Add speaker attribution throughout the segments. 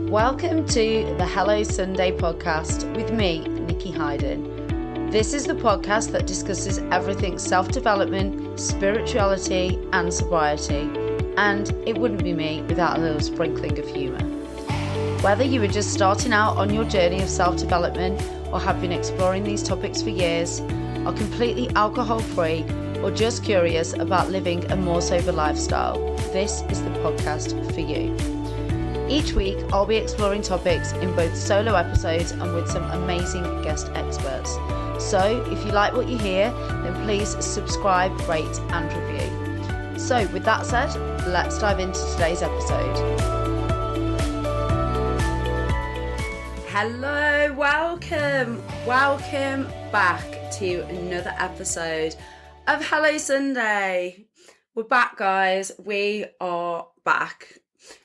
Speaker 1: Welcome to the Hello Sunday podcast with me, Nikki Hayden. This is the podcast that discusses everything self-development, spirituality and sobriety, and it wouldn't be me without a little sprinkling of humour. Whether you are just starting out on your journey of self-development or have been exploring these topics for years, are completely alcohol-free or just curious about living a more sober lifestyle, this is the podcast for you. Each week, I'll be exploring topics in both solo episodes and with some amazing guest experts. So if you like what you hear, then please subscribe, rate and review. So with that said, let's dive into today's episode. Hello, welcome back to another episode of Hello Sunday. We're back, guys. We are back.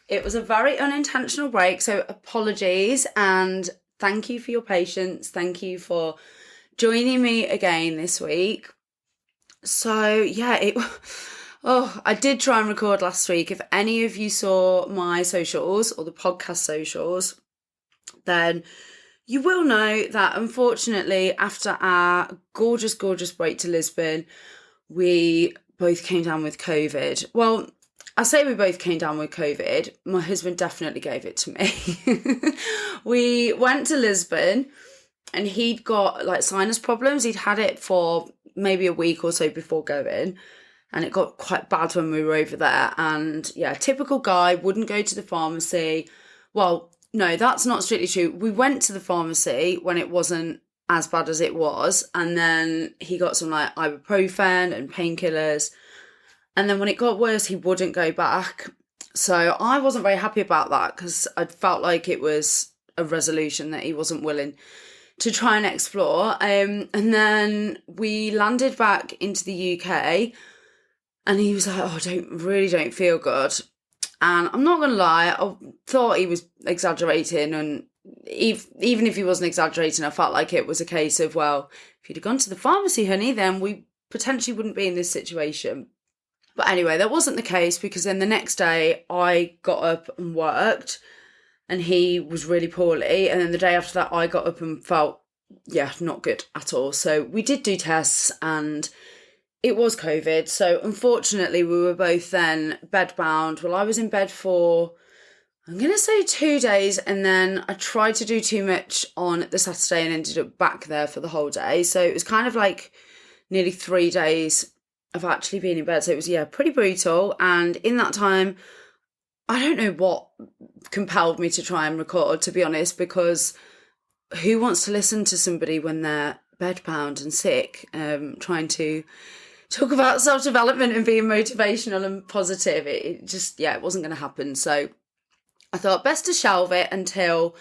Speaker 1: It was a very unintentional break, so apologies and thank you for your patience. Thank you for joining me again this week. So yeah, I did try and record last week. If any of you saw my socials or the podcast socials, then you will know that unfortunately after our gorgeous break to Lisbon, we both came down with COVID. Well, I say we both came down with COVID. My husband definitely gave it to me. We went to Lisbon and he'd got like sinus problems. He'd had it for maybe a week or so before going, and it got quite bad when we were over there. And yeah, typical guy, wouldn't go to the pharmacy. Well, no, that's not strictly true. We went to the pharmacy when it wasn't as bad as it was. And then he got some like ibuprofen and painkillers. And then when it got worse, he wouldn't go back. So I wasn't very happy about that because I felt like it was a resolution that he wasn't willing to try and explore. And then we landed back into the UK and he was like, oh, I don't feel good. And I'm not going to lie, I thought he was exaggerating. And even if he wasn't exaggerating, I felt like it was a case of, well, if you'd have gone to the pharmacy, honey, then we potentially wouldn't be in this situation. But anyway, that wasn't the case because then the next day I got up and worked and he was really poorly. And then the day after that I got up and felt, not good at all. So we did do tests and it was COVID. So unfortunately we were both then bedbound. Well, I was in bed for, I'm going to say 2 days. And then I tried to do too much on the Saturday and ended up back there for the whole day. So it was kind of like nearly 3 days of actually being in bed. So it was, pretty brutal. And in that time, I don't know what compelled me to try and record, to be honest, because who wants to listen to somebody when they're bedbound and sick, trying to talk about self-development and being motivational and positive? It just, it wasn't going to happen. So I thought best to shelve it until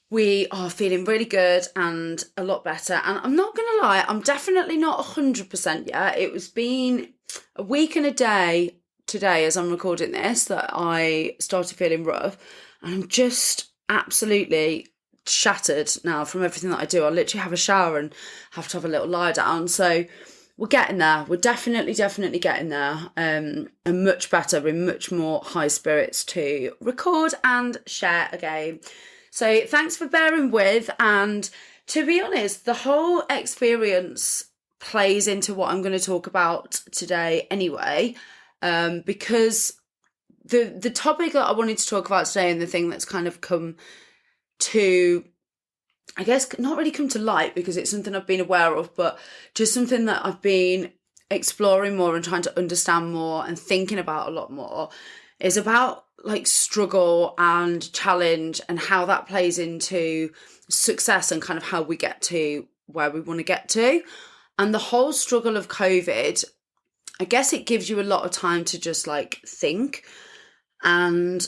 Speaker 1: we are feeling really good and a lot better. And I'm not going to lie, I'm definitely not 100% yet. It was been a week and a day today as I'm recording this that I started feeling rough. And I'm just absolutely shattered now from everything that I do. I literally have a shower and have to have a little lie down. So we're getting there. We're definitely getting there. And much better, in much more high spirits to record and share again. So thanks for bearing with, and to be honest, the whole experience plays into what I'm going to talk about today anyway, because the topic that I wanted to talk about today and the thing that's kind of come to, I guess, not really come to light because it's something I've been aware of, but just something that I've been exploring more and trying to understand more and thinking about a lot more, is about like struggle and challenge and how that plays into success and kind of how we get to where we want to get to. And the whole struggle of COVID, I guess it gives you a lot of time to just like think. And,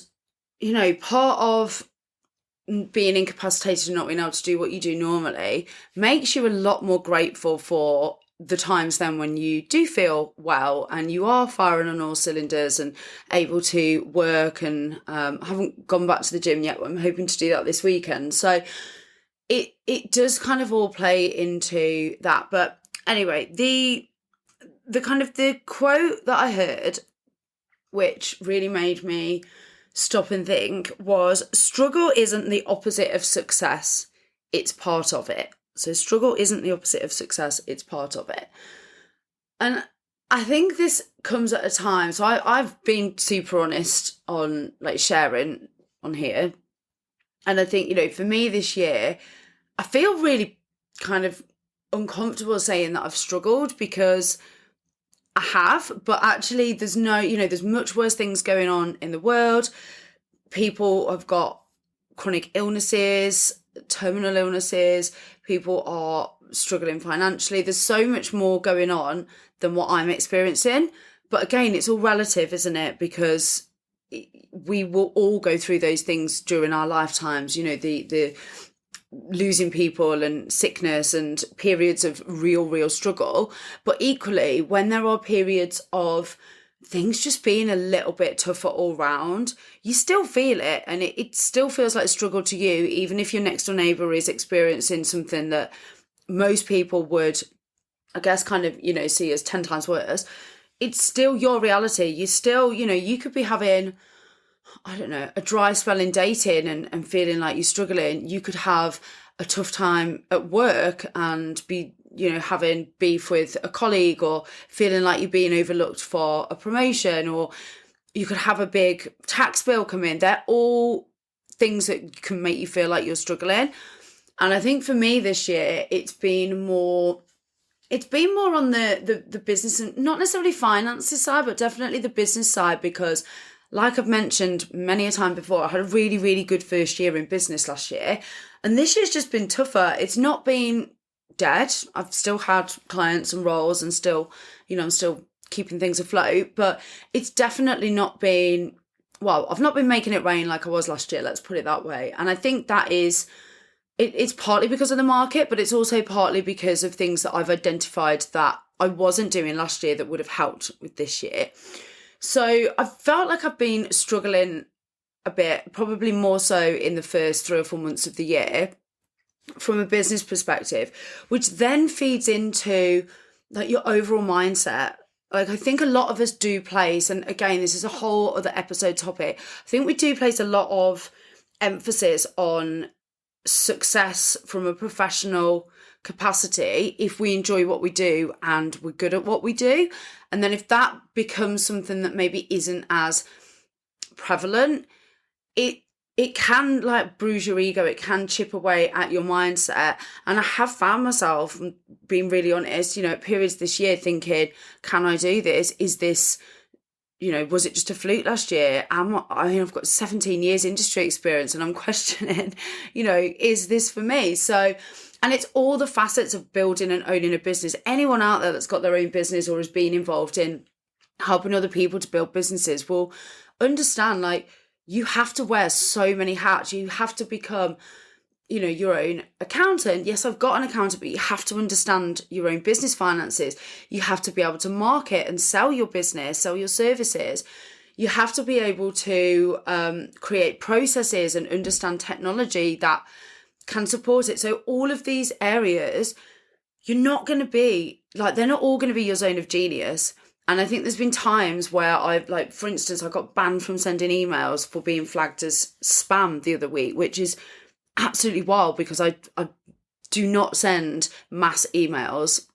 Speaker 1: part of being incapacitated and not being able to do what you do normally makes you a lot more grateful for the times then when you do feel well and you are firing on all cylinders and able to work, and haven't gone back to the gym yet, but I'm hoping to do that this weekend. So it does kind of all play into that. But anyway, the kind of the quote that I heard, which really made me stop and think was struggle isn't the opposite of success, it's part of it. So struggle isn't the opposite of success, it's part of it. And I think this comes at a time, so I've been super honest on like sharing on here. And I think, for me this year, I feel really kind of uncomfortable saying that I've struggled because I have, but actually there's there's much worse things going on in the world. People have got chronic illnesses, terminal illnesses, people are struggling financially. There's so much more going on than what I'm experiencing. But again, it's all relative, isn't it? Because we will all go through those things during our lifetimes, the losing people and sickness and periods of real struggle. But equally, when there are periods of things just being a little bit tougher all round, you still feel it, and it still feels like a struggle to you, even if your next door neighbour is experiencing something that most people would, I guess, kind of, see as 10 times worse. It's still your reality. You still, you could be having, I don't know, a dry spell in dating and feeling like you're struggling. You could have a tough time at work and be, having beef with a colleague, or feeling like you're being overlooked for a promotion, or you could have a big tax bill come in. They're all things that can make you feel like you're struggling. And I think for me this year, it's been more on the business and not necessarily finances side, but definitely the business side, because like I've mentioned many a time before, I had a really, really good first year in business last year. And this year's just been tougher. It's not been dead. I've still had clients and roles and still, I'm still keeping things afloat. But it's definitely not been, I've not been making it rain like I was last year, let's put it that way. And I think that is, it's partly because of the market, but it's also partly because of things that I've identified that I wasn't doing last year that would have helped with this year. So I felt like I've been struggling a bit, probably more so in the first 3 or 4 months of the year from a business perspective, which then feeds into like your overall mindset. Like I think a lot of us do place, and again, this is a whole other episode topic, I think we do place a lot of emphasis on success from a professional capacity if we enjoy what we do and we're good at what we do. And then if that becomes something that maybe isn't as prevalent, it can like bruise your ego, it can chip away at your mindset. And I have found myself, being really honest, at periods this year thinking, can I do this? Is this, was it just a fluke last year? I've got 17 years industry experience and I'm questioning, is this for me? So, and it's all the facets of building and owning a business. Anyone out there that's got their own business or has been involved in helping other people to build businesses will understand, like, you have to wear so many hats. You have to become, your own accountant. Yes, I've got an accountant, but you have to understand your own business finances. You have to be able to market and sell your business, sell your services. You have to be able to create processes and understand technology that can support it. So all of these areas, you're not going to be, like, they're not all going to be your zone of genius. And I think there's been times where I've, like, for instance, I got banned from sending emails for being flagged as spam the other week, which is absolutely wild because I do not send mass emails.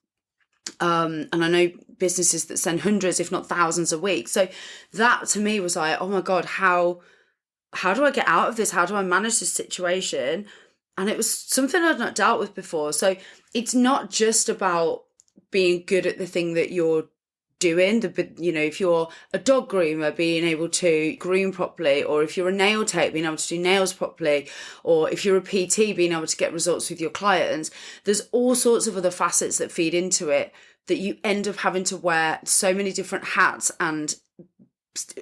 Speaker 1: And I know businesses that send hundreds, if not thousands a week. So that to me was like, oh my God, how do I get out of this? How do I manage this situation? And it was something I'd not dealt with before. So it's not just about being good at the thing that you're doing, if you're a dog groomer, being able to groom properly, or if you're a nail tech, being able to do nails properly, or if you're a PT, being able to get results with your clients. There's all sorts of other facets that feed into it that you end up having to wear so many different hats and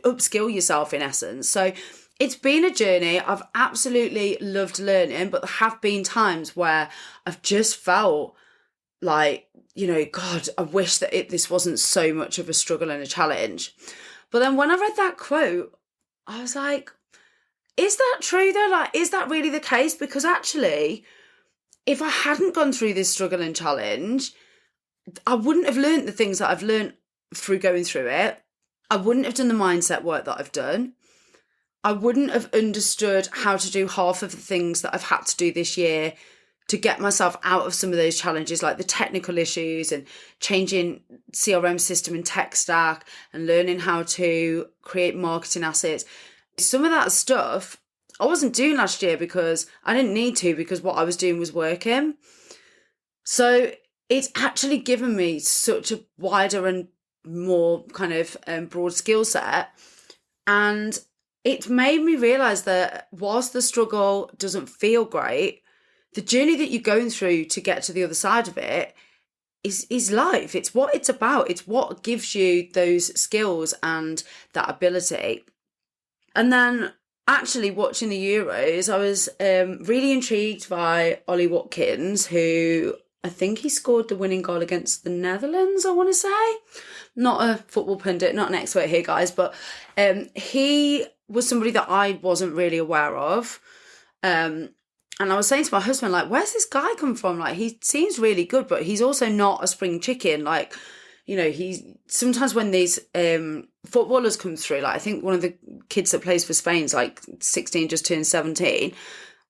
Speaker 1: upskill yourself in essence. So it's been a journey. I've absolutely loved learning, but there have been times where I've just felt like, God, I wish that this wasn't so much of a struggle and a challenge. But then when I read that quote, I was like, is that true though? Like, is that really the case? Because actually, if I hadn't gone through this struggle and challenge, I wouldn't have learned the things that I've learned through going through it. I wouldn't have done the mindset work that I've done. I wouldn't have understood how to do half of the things that I've had to do this year to get myself out of some of those challenges, like the technical issues and changing CRM system and tech stack and learning how to create marketing assets. Some of that stuff I wasn't doing last year because I didn't need to, because what I was doing was working. So it's actually given me such a wider and more kind of broad skill set. And it made me realise that whilst the struggle doesn't feel great, the journey that you're going through to get to the other side of it is life. It's what it's about. It's what gives you those skills and that ability. And then actually watching the Euros, I was really intrigued by Ollie Watkins, who I think he scored the winning goal against the Netherlands, I want to say. Not a football pundit, not an expert here, guys, but he was somebody that I wasn't really aware of. And I was saying to my husband, like, where's this guy come from? Like, he seems really good, but he's also not a spring chicken. Like, you know, he's sometimes when these footballers come through, like I think one of the kids that plays for Spain's like 16, just turned 17.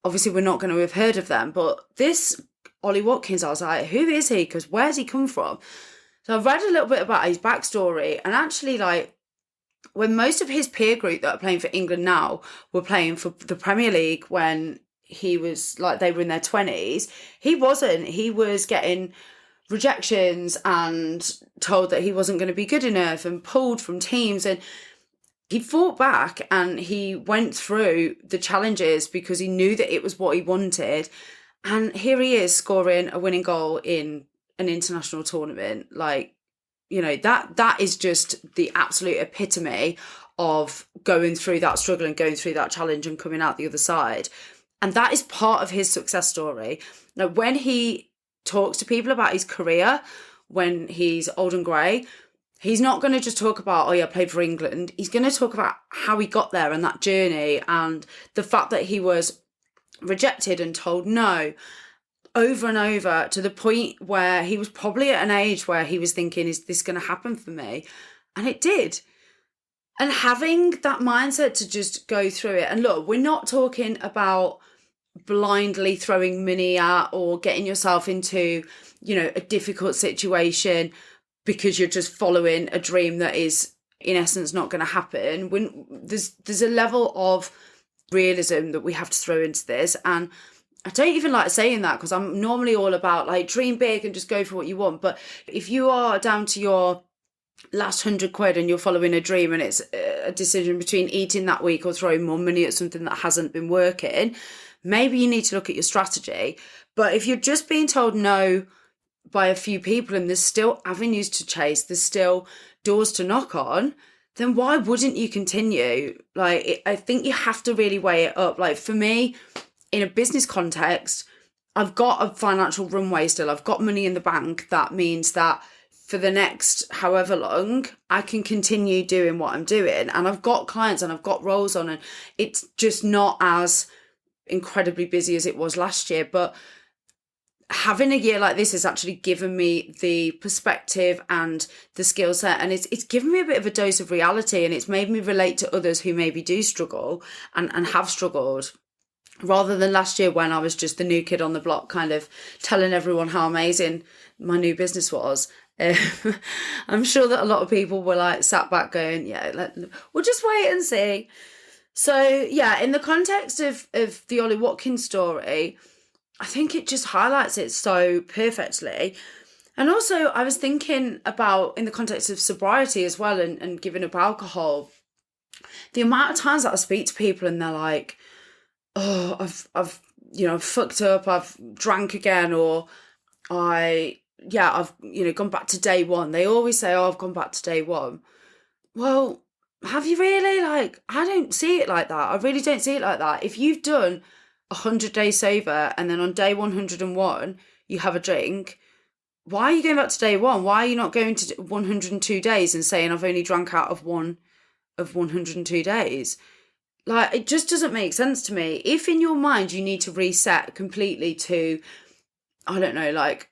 Speaker 1: Obviously, we're not going to have heard of them. But this Ollie Watkins, I was like, who is he? Because where's he come from? So I've read a little bit about his backstory, and actually, like, when most of his peer group that are playing for England now were playing for the Premier League when he was, like, they were in their 20s, he wasn't. He was getting rejections and told that he wasn't going to be good enough and pulled from teams. And he fought back and he went through the challenges because he knew that it was what he wanted. And here he is scoring a winning goal in an international tournament. Like, you know, that is just the absolute epitome of going through that struggle and going through that challenge and coming out the other side. And that is part of his success story. Now, when he talks to people about his career, when he's old and grey, he's not going to just talk about, oh yeah, I played for England. He's going to talk about how he got there and that journey and the fact that he was rejected and told no over and over, to the point where he was probably at an age where he was thinking, is this going to happen for me? And it did. And having that mindset to just go through it. And look, we're not talking about blindly throwing money at or getting yourself into, you know, a difficult situation because you're just following a dream that is in essence not going to happen. When there's a level of realism that we have to throw into this. And I don't even like saying that because I'm normally all about like dream big and just go for what you want. But if you are down to your last £100 and you're following a dream and it's a decision between eating that week or throwing more money at something that hasn't been working, maybe you need to look at your strategy. But if you're just being told no by a few people and there's still avenues to chase, there's still doors to knock on, then why wouldn't you continue? Like, I think you have to really weigh it up. Like, for me, in a business context, I've got a financial runway still. I've got money in the bank. That means that for the next however long, I can continue doing what I'm doing. And I've got clients and I've got roles on, and it's just not as incredibly busy as it was last year. But having a year like this has actually given me the perspective and the skill set, and it's given me a bit of a dose of reality, and it's made me relate to others who maybe do struggle and have struggled, rather than last year when I was just the new kid on the block kind of telling everyone how amazing my new business was. I'm sure that a lot of people were like sat back going, yeah, we'll just wait and see. So yeah, in the context of the Ollie Watkins story, I think it just highlights it so perfectly. And also I was thinking about, in the context of sobriety as well, and giving up alcohol, the amount of times that I speak to people and they're like, oh, I've fucked up, I've drank again, or I've gone back to day one. They always say, oh, I've gone back to day one. Well, have you really? Like, I don't see it like that. I really don't see it like that. If you've done 100 days sober and then on day 101 you have a drink, why are you going back to day one? Why are you not going to 102 days and saying I've only drank out of one of 102 days? Like, it just doesn't make sense to me. If in your mind you need to reset completely to, I don't know, like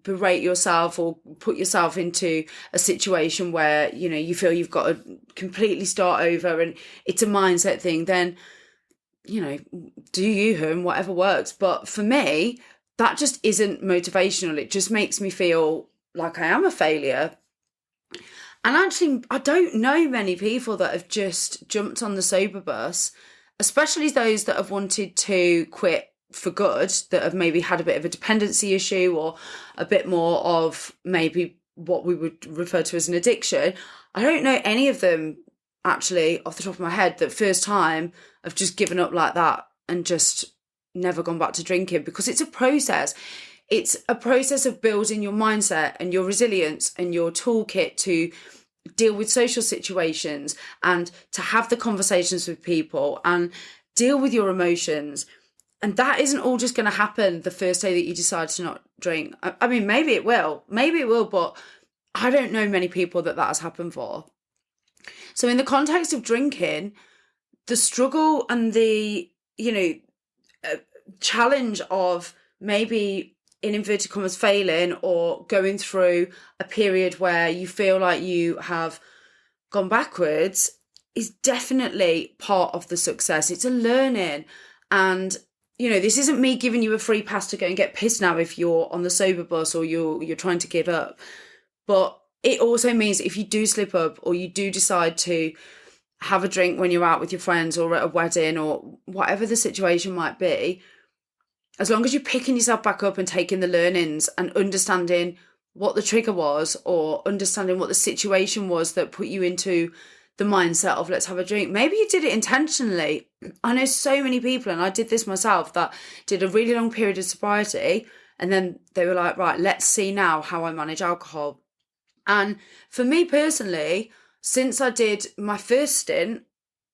Speaker 1: berate yourself or put yourself into a situation where, you know, you feel you've got to completely start over and it's a mindset thing, then, you know, do you and whatever works. But for me, that just isn't motivational. It just makes me feel like I am a failure. And actually, I don't know many people that have just jumped on the sober bus, especially those that have wanted to quit for good, that have maybe had a bit of a dependency issue or a bit more of maybe what we would refer to as an addiction. I don't know any of them actually off the top of my head that first time have just given up like that and just never gone back to drinking, because it's a process. It's a process of building your mindset and your resilience and your toolkit to deal with social situations and to have the conversations with people and deal with your emotions. And that isn't all just going to happen the first day that you decide to not drink. I mean, maybe it will, but I don't know many people that has happened for. So in the context of drinking, the struggle and the, you know, challenge of maybe in inverted commas failing or going through a period where you feel like you have gone backwards is definitely part of the success. It's a learning. And, you know, this isn't me giving you a free pass to go and get pissed now if you're on the sober bus or you're trying to give up. But it also means if you do slip up or you do decide to have a drink when you're out with your friends or at a wedding or whatever the situation might be, as long as you're picking yourself back up and taking the learnings and understanding what the trigger was or understanding what the situation was that put you into the mindset of let's have a drink. Maybe you did it intentionally. I know so many people, and I did this myself, that did a really long period of sobriety and then they were like, right, let's see now how I manage alcohol. And for me personally, since I did my first stint,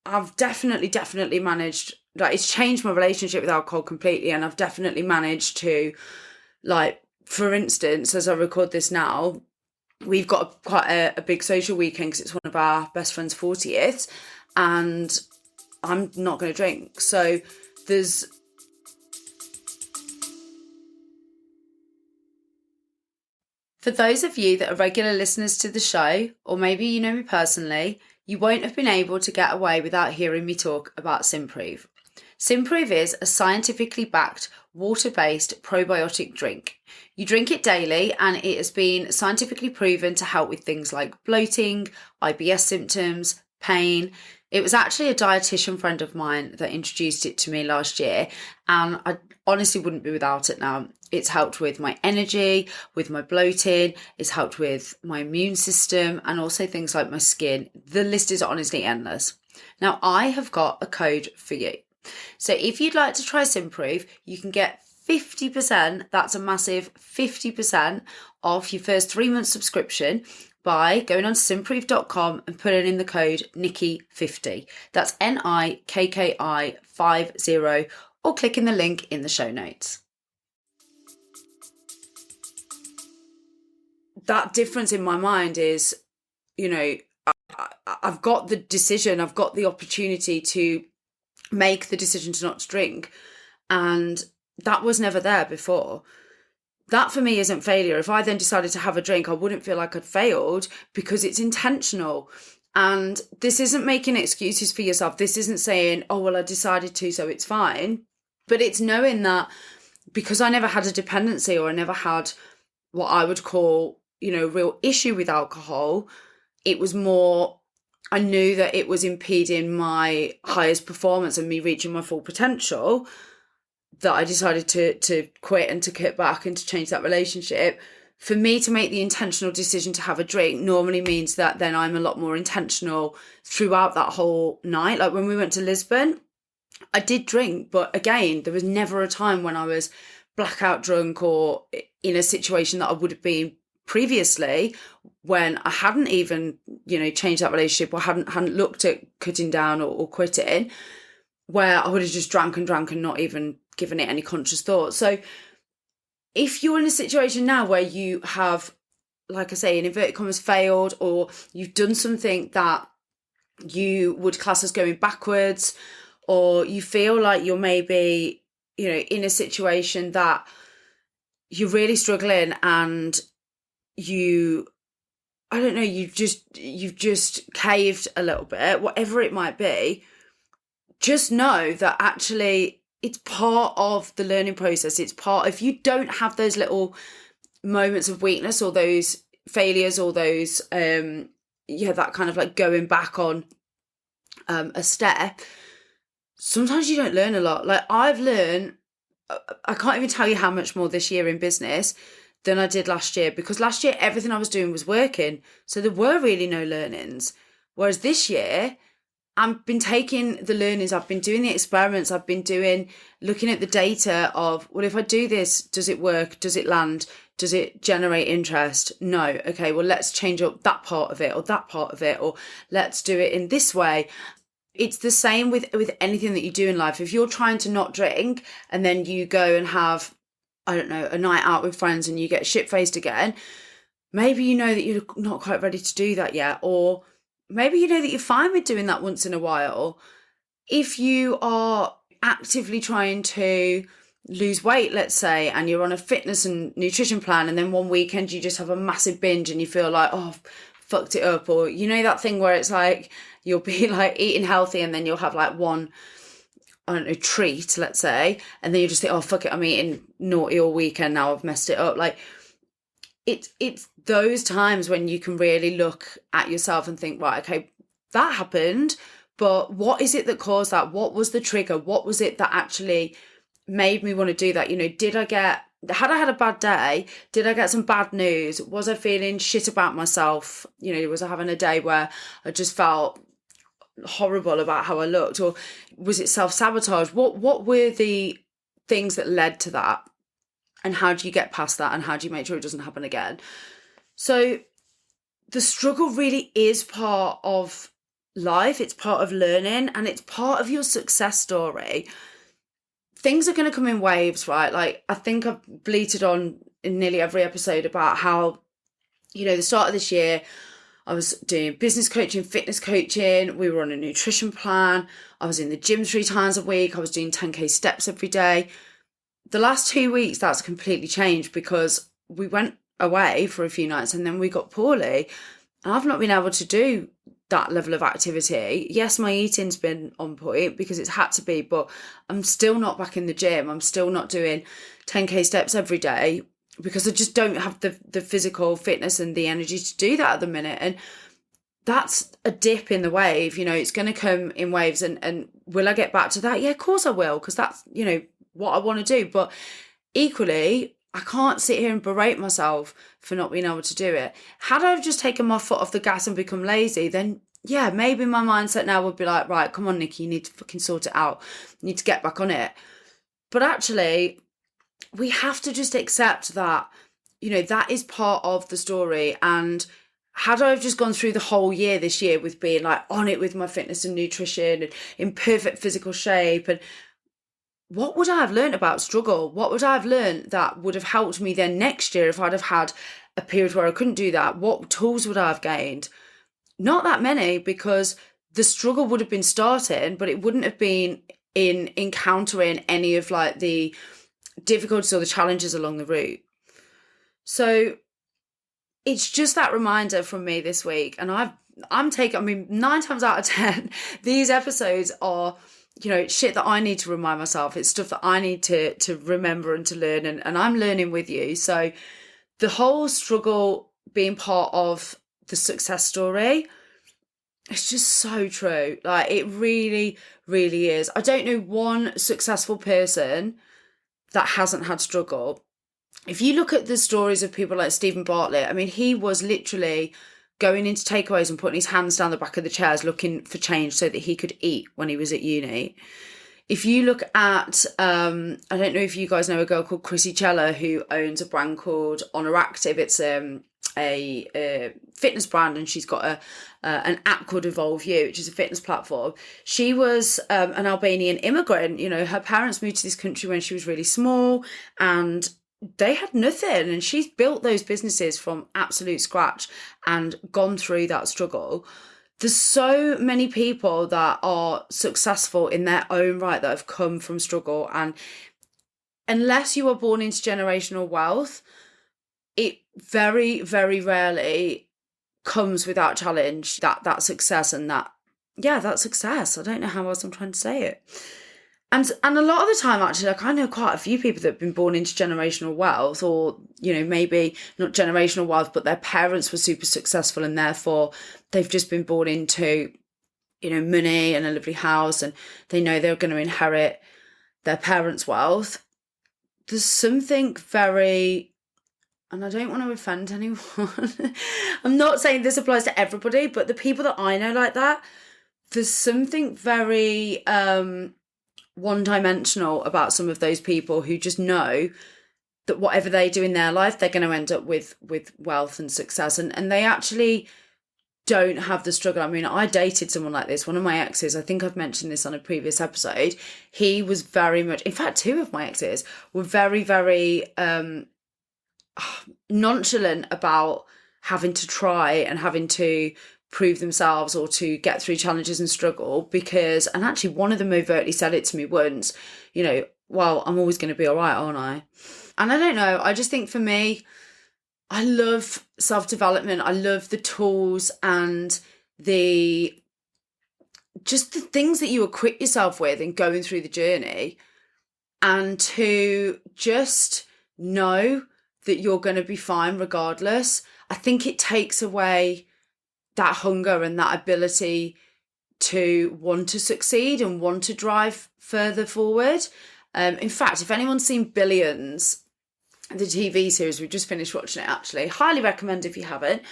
Speaker 1: I've definitely managed, like, it's changed my relationship with alcohol completely. And I've definitely managed to, like, for instance, as I record this now, we've got quite a big social weekend because it's one of our best friend's 40th and I'm not going to drink. So there's... For those of you that are regular listeners to the show, or maybe you know me personally, you won't have been able to get away without hearing me talk about Simprove. Simprove is a scientifically backed, water-based probiotic drink. You drink it daily and it has been scientifically proven to help with things like bloating, IBS symptoms, pain. It was actually a dietitian friend of mine that introduced it to me last year, and I honestly wouldn't be without it now. It's helped with my energy, with my bloating, it's helped with my immune system, and also things like my skin. The list is honestly endless. Now, I have got a code for you. So if you'd like to try Simprove, you can get 50%, that's a massive 50% off your first 3 month subscription by going on to simprove.com and putting in the code Nikki50. That's NIKKI50, or clicking the link in the show notes. That difference in my mind is, you know, I've got the decision, I've got the opportunity to make the decision to not drink, and that was never there before. That for me isn't failure. If I then decided to have a drink, I wouldn't feel like I'd failed because it's intentional. And this isn't making excuses for yourself. This isn't saying, oh, well, I decided to, so it's fine. But it's knowing that because I never had a dependency or I never had what I would call, you know, real issue with alcohol, it was more, I knew that it was impeding my highest performance and me reaching my full potential, that I decided to quit and to cut back and to change that relationship. For me to make the intentional decision to have a drink normally means that then I'm a lot more intentional throughout that whole night. Like when we went to Lisbon, I did drink, but again, there was never a time when I was blackout drunk or in a situation that I would have been previously when I hadn't even, you know, changed that relationship or hadn't looked at cutting down or quitting, where I would have just drank and not even given it any conscious thought. So if you're in a situation now where you have, like I say, in inverted commas, failed, or you've done something that you would class as going backwards, or you feel like you're maybe, you know, in a situation that you're really struggling and I don't know, you've just caved a little bit, whatever it might be, just know that actually it's part of the learning process. It's part, if you don't have those little moments of weakness or those failures or those, that kind of like going back on a step, sometimes you don't learn a lot. Like I've learned, I can't even tell you how much more this year in business than I did last year, because last year everything I was doing was working. So there were really no learnings. Whereas this year, I've been taking the learnings, I've been doing the experiments, I've been looking at the data of, well, if I do this, does it work? Does it land? Does it generate interest? No. Okay, well, let's change up that part of it or that part of it, or let's do it in this way. It's the same with anything that you do in life. If you're trying to not drink and then you go and have, I don't know, a night out with friends and you get shit-faced again, maybe you know that you're not quite ready to do that yet, or maybe you know that you're fine with doing that once in a while. If you are actively trying to lose weight, let's say, and you're on a fitness and nutrition plan, and then one weekend you just have a massive binge and you feel like, oh, fucked it up, or you know that thing where it's like you'll be like eating healthy and then you'll have like one, I don't know, treat, let's say, and then you just think, oh, fuck it, I'm eating naughty all weekend now, I've messed it up. Like it's those times when you can really look at yourself and think, right, okay, that happened, but what is it that caused that? What was the trigger? What was it that actually made me want to do that? You know, had I had a bad day? Did I get some bad news? Was I feeling shit about myself? You know, was I having a day where I just felt horrible about how I looked? Or was it self-sabotage? What were the things that led to that? And how do you get past that? And how do you make sure it doesn't happen again? So the struggle really is part of life. It's part of learning, and it's part of your success story. Things are going to come in waves, right? Like I think I've bleated on in nearly every episode about how, you know, the start of this year, I was doing business coaching, fitness coaching. We were on a nutrition plan. I was in the gym 3 times a week. I was doing 10K steps every day. The last 2 weeks, that's completely changed because we went away for a few nights and then we got poorly. And I've not been able to do that level of activity. Yes, my eating's been on point because it's had to be, but I'm still not back in the gym. I'm still not doing 10K steps every day because I just don't have the physical fitness and the energy to do that at the minute. And that's a dip in the wave. You know, it's going to come in waves. And will I get back to that? Yeah, of course I will, because that's, you know, what I want to do. But equally, I can't sit here and berate myself for not being able to do it. Had I just taken my foot off the gas and become lazy, then yeah, maybe my mindset now would be like, right, come on, Nikki, you need to fucking sort it out. You need to get back on it. But actually, we have to just accept that, you know, that is part of the story. And had I just gone through the whole year this year with being like on it with my fitness and nutrition and in perfect physical shape, and what would I have learned about struggle? What would I have learned that would have helped me then next year if I'd have had a period where I couldn't do that? What tools would I have gained? Not that many, because the struggle would have been starting, but it wouldn't have been in encountering any of like the difficulties or the challenges along the route. So it's just that reminder from me this week. And I'm taking, I mean, 9 times out of 10, these episodes are, you know, shit that I need to remind myself. It's stuff that I need to remember and to learn, and I'm learning with you. So the whole struggle being part of the success story, it's just so true. Like it really, really is. I don't know one successful person that hasn't had struggle. If you look at the stories of people like Stephen Bartlett, I mean, he was literally going into takeaways and putting his hands down the back of the chairs looking for change so that he could eat when he was at uni. If you look at, I don't know if you guys know a girl called Chrissy Chella who owns a brand called Honor Active. It's a fitness brand, and she's got an app called Evolve You, which is a fitness platform. She was an Albanian immigrant. You know, her parents moved to this country when she was really small, and they had nothing, and she's built those businesses from absolute scratch and gone through that struggle. There's so many people that are successful in their own right that have come from struggle, and unless you are born into generational wealth, it very, very rarely comes without challenge, that success and that success. I don't know how else I'm trying to say it. And a lot of the time, actually, like I know quite a few people that have been born into generational wealth, or, you know, maybe not generational wealth, but their parents were super successful and therefore they've just been born into, you know, money and a lovely house, and they know they're going to inherit their parents' wealth. There's something very, and I don't want to offend anyone. I'm not saying this applies to everybody, but the people that I know like that, there's something very one-dimensional about some of those people who just know that whatever they do in their life, they're going to end up with wealth and success. And they actually don't have the struggle. I mean, I dated someone like this. One of my exes, I think I've mentioned this on a previous episode. He was very much, in fact, two of my exes were very, very nonchalant about having to try and having to prove themselves or to get through challenges and struggle, because, and actually one of them overtly said it to me once, you know, well, I'm always going to be all right, aren't I? And I don't know, I just think for me, I love self-development. I love the tools and the things that you equip yourself with in going through the journey, and to just know that you're going to be fine regardless. I think it takes away that hunger and that ability to want to succeed and want to drive further forward. In fact, if anyone's seen Billions, the TV series, we just finished watching it actually, highly recommend if you haven't.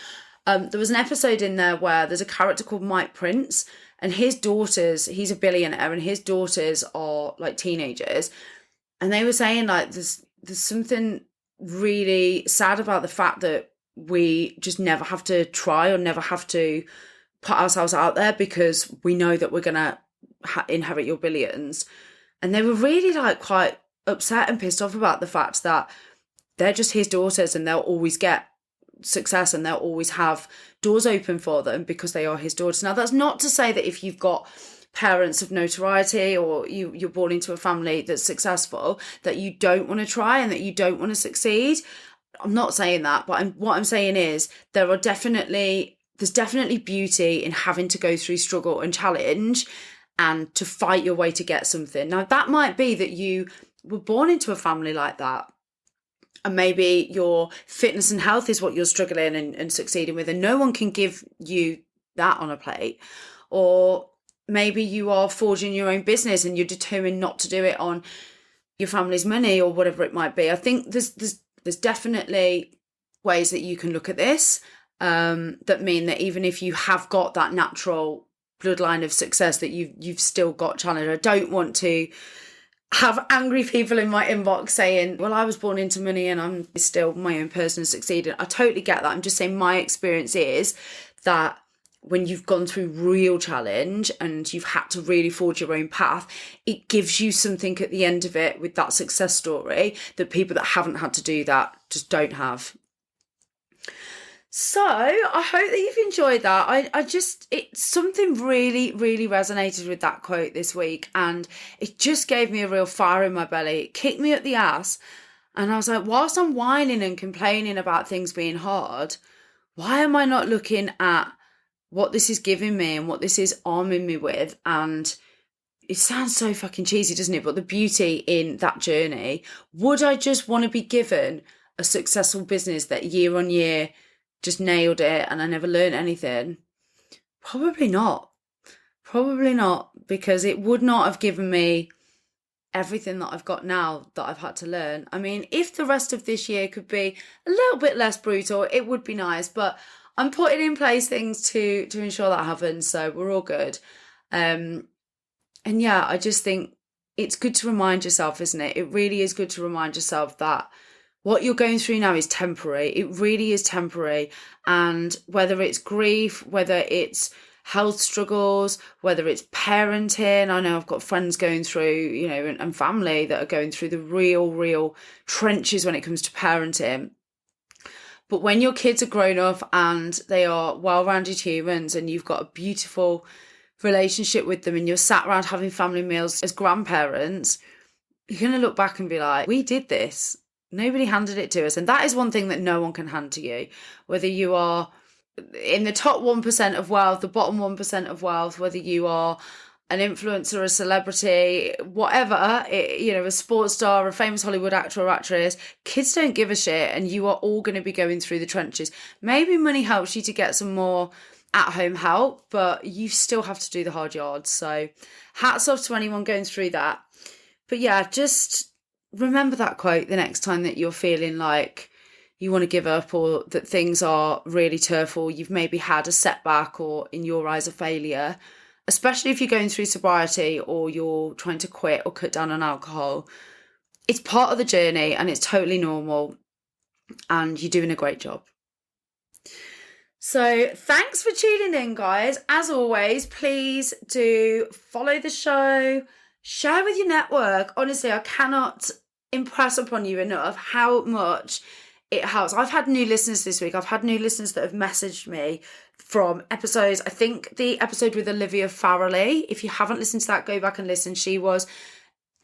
Speaker 1: There was an episode in there where there's a character called Mike Prince, and his daughters, he's a billionaire, and his daughters are like teenagers. And they were saying like there's something really sad about the fact that we just never have to try or never have to put ourselves out there because we know that we're going to inherit your billions. And they were really like quite upset and pissed off about the fact that they're just his daughters and they'll always get success and they'll always have doors open for them because they are his daughters. Now, that's not to say that if you've got parents of notoriety or you're born into a family that's successful, that you don't want to try and that you don't want to succeed. I'm not saying that, but what I'm saying is there's definitely beauty in having to go through struggle and challenge and to fight your way to get something. Now, that might be that you were born into a family like that, and maybe your fitness and health is what you're struggling and succeeding with, and no one can give you that on a plate. Or maybe you are forging your own business and you're determined not to do it on your family's money or whatever it might be. I think there's definitely ways that you can look at this that mean that even if you have got that natural bloodline of success, that you've still got challenge. I don't want to have angry people in my inbox saying, well, I was born into money and I'm still my own person and succeeding. I totally get that. I'm just saying my experience is that when you've gone through real challenge and you've had to really forge your own path, it gives you something at the end of it with that success story that people that haven't had to do that just don't have. So I hope that you've enjoyed that. It's something really, really resonated with that quote this week, and it just gave me a real fire in my belly. It kicked me up the ass. And I was like, whilst I'm whining and complaining about things being hard, why am I not looking at what this is giving me and what this is arming me with? And it sounds so fucking cheesy, doesn't it? But the beauty in that journey. Would I just want to be given a successful business that year on year just nailed it and I never learned anything? Probably not, because it would not have given me everything that I've got now that I've had to learn. I mean, if the rest of this year could be a little bit less brutal, it would be nice, but I'm putting in place things to ensure that happens, so we're all good. And yeah, I just think it's good to remind yourself, isn't it? It really is good to remind yourself that what you're going through now is temporary. It really is temporary. And whether it's grief, whether it's health struggles, whether it's parenting, I know I've got friends going through, and family that are going through the real trenches when it comes to parenting. But when your kids are grown up and they are well-rounded humans and you've got a beautiful relationship with them and you're sat around having family meals as grandparents, you're going to look back and be like, we did this. Nobody handed it to us. And that is one thing that no one can hand to you. Whether you are in the top 1% of wealth, the bottom 1% of wealth, whether you are an influencer, a celebrity, whatever, a sports star, a famous Hollywood actor or actress, kids don't give a shit, and you are all going to be going through the trenches. Maybe money helps you to get some more at-home help, but you still have to do the hard yards. So hats off to anyone going through that. But yeah, just remember that quote the next time that you're feeling like you want to give up, or that things are really tough, or you've maybe had a setback, or in your eyes a failure. Especially if you're going through sobriety or you're trying to quit or cut down on alcohol. It's part of the journey and it's totally normal, and you're doing a great job. So thanks for tuning in, guys. As always, please do follow the show, share with your network. Honestly, I cannot impress upon you enough how much it helps. I've had new listeners this week. I've had new listeners that have messaged me from episodes. I think the episode with Olivia Farrelly, if you haven't listened to that, go back and listen. She was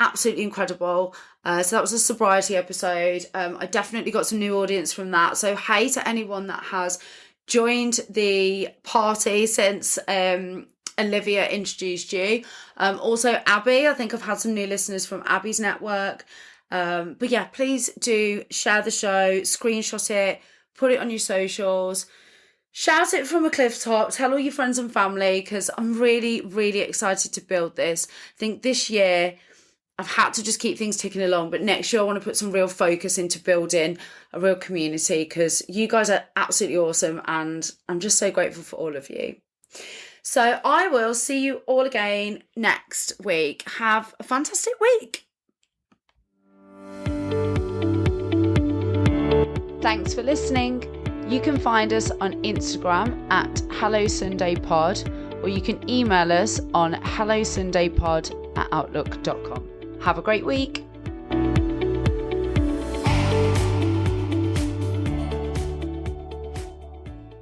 Speaker 1: absolutely incredible. So that was a sobriety episode. I definitely got some new audience from that. So hey to anyone that has joined the party since Olivia introduced you. Also Abby, I think I've had some new listeners from Abby's network. But yeah, please do share the show, screenshot it, put it on your socials, shout it from a cliff top, tell all your friends and family, because I'm really, really excited to build this. I think this year I've had to just keep things ticking along, but next year I want to put some real focus into building a real community, because you guys are absolutely awesome and I'm just so grateful for all of you. So I will see you all again next week. Have a fantastic week. Thanks for listening. You can find us on Instagram at HelloSundayPod, or you can email us on hellosundaypod@outlook.com. Have a great week.